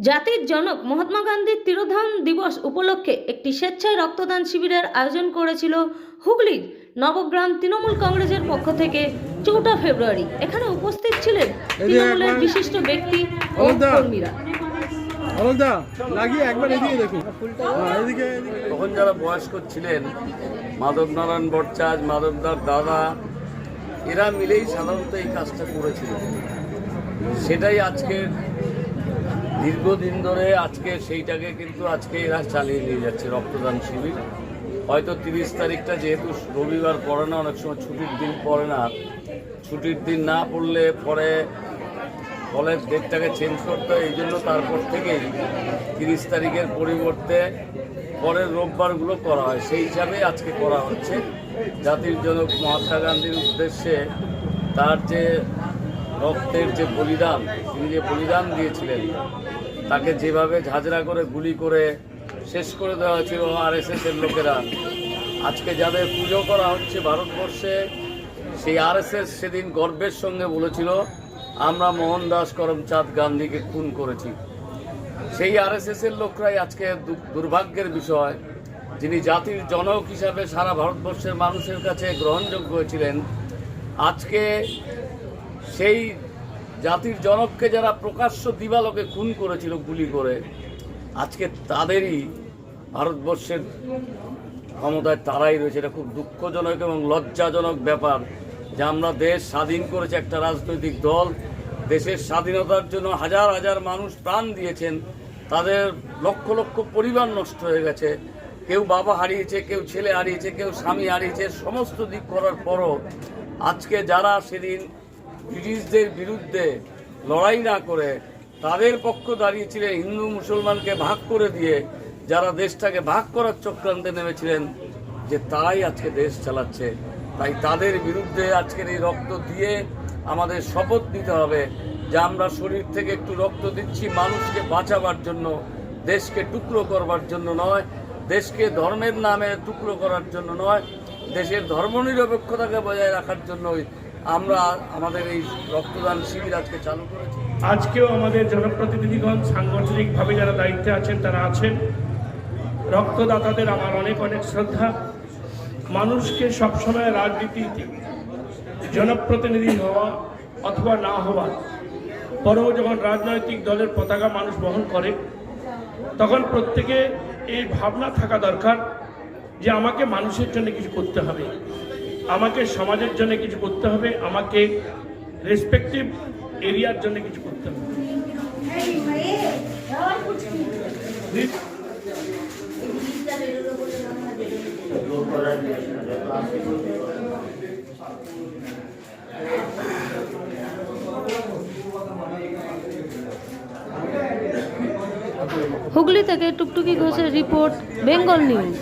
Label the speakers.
Speaker 1: জাতির জনক মহাত্মা গান্ধীর তিরোধান দিবস উপলক্ষে একটি স্বেচ্ছায় রক্তদান শিবিরের আয়োজন করেছিল হুগলির নবগ্রাম তৃণমূল কংগ্রেসের পক্ষ থেকে 4 ফেব্রুয়ারি। এখানে উপস্থিত ছিলেন তৃণমূলের বিশিষ্ট ব্যক্তি ও কর্মীরা।
Speaker 2: তখন যারা বয়স্ক ছিলেন, মাধবনারায়ণ ভট্টাচার্য, মাধবদার দাদা, এরা মিলেই সাধারণত এই কাজটা করেছিল। সেটাই আজকে দীর্ঘদিন ধরে সেইটাকে কিন্তু আজকে এরা চালিয়ে নিয়ে যাচ্ছে রক্তদান শিবির। হয়তো 30 তারিখটা যেহেতু রবিবার পড়ে না, অনেক সময় ছুটির দিন পড়ে না, ছুটির দিন না পড়লে পরে ফলে ডেটটাকে চেঞ্জ করতে হয়। এই জন্য তারপর থেকেই 30 তারিখের পরিবর্তে পরের রোববারগুলো করা হয়। সেই হিসাবে আজকে করা হচ্ছে। জাতির জনক মহাত্মা গান্ধীর উদ্দেশ্যে তার যে রক্তের যে বলিদান, তিনি যে বলিদান দিয়েছিলেন, তাকে যেভাবে ঝাঁঝরা করে গুলি করে শেষ করে দেওয়া হয়েছিল আরএসএসের লোকেরা, আজকে যাদের পুজো করা হচ্ছে ভারতবর্ষে, সেই আরএসএস সেদিন গর্বের সঙ্গে বলেছিল আমরা মোহনদাস করমচাঁদ গান্ধীকে খুন করেছি। সেই আরএসএসের লোকরাই আজকে দুর্ভাগ্যের বিষয়, যিনি জাতির জনক হিসাবে সারা ভারতবর্ষের মানুষের কাছে গ্রহণযোগ্য হয়েছিলেন, আজকে সেই জাতির জনককে যারা প্রকাশ্য দিবালোকে খুন করেছিল গুলি করে, আজকে তাদেরই ভারতবর্ষের ক্ষমতায় তারাই রয়েছে। এটা খুব দুঃখজনক এবং লজ্জাজনক ব্যাপার যে আমরা দেশ স্বাধীন করেছে একটা রাজনৈতিক দল, দেশের স্বাধীনতার জন্য হাজার হাজার মানুষ প্রাণ দিয়েছেন, তাদের লক্ষ লক্ষ পরিবার নষ্ট হয়ে গেছে, কেউ বাবা হারিয়েছে, কেউ ছেলে হারিয়েছে, কেউ স্বামী হারিয়েছে। সমস্ত দিক করার পরও আজকে যারা সেদিন ব্রিটিশদের বিরুদ্ধে লড়াই না করে তাদের পক্ষ দাঁড়িয়েছিলেন, হিন্দু মুসলমানকে ভাগ করে দিয়ে যারা দেশটাকে ভাগ করার চক্রান্তে নেমেছিলেন, যে তারাই আজকে দেশ চালাচ্ছে। তাই তাদের বিরুদ্ধে আজকের এই রক্ত দিয়ে আমাদের শপথ নিতে হবে যে আমরা শরীর থেকে একটু রক্ত দিচ্ছি মানুষকে বাঁচাবার জন্য, দেশকে টুকরো করবার জন্য নয়, দেশকে ধর্মের নামে টুকরো করার জন্য নয়, দেশের ধর্মনিরপেক্ষতাকে বজায় রাখার জন্যই আমরা আমাদের এই রক্তদান শিবির আজকে চালু করেছি।
Speaker 3: আজকেও আমাদের জনপ্রতিনিধিগণ সাংগঠনিকভাবে যারা দায়িত্বে আছেন তারা আছেন। রক্তদাতাদের আমার অনেক অনেক শ্রদ্ধা। মানুষকে সবসময় রাজনীতিতে জনপ্রতিনিধি হওয়া অথবা না হওয়া পরেও যখন রাজনৈতিক দলের পতাকা মানুষ বহন করে, তখন প্রত্যেকে এই ভাবনা থাকা দরকার যে আমাকে মানুষের জন্য কিছু করতে হবে, আমাকে সমাজের জন্য কিছু করতে হবে, আমাকে রেসপেক্টিভ এরিয়ার জন্য কিছু করতে হবে।
Speaker 1: হুগলি থেকে টুকটুকি ঘোষের রিপোর্ট, বেঙ্গল নিউজ।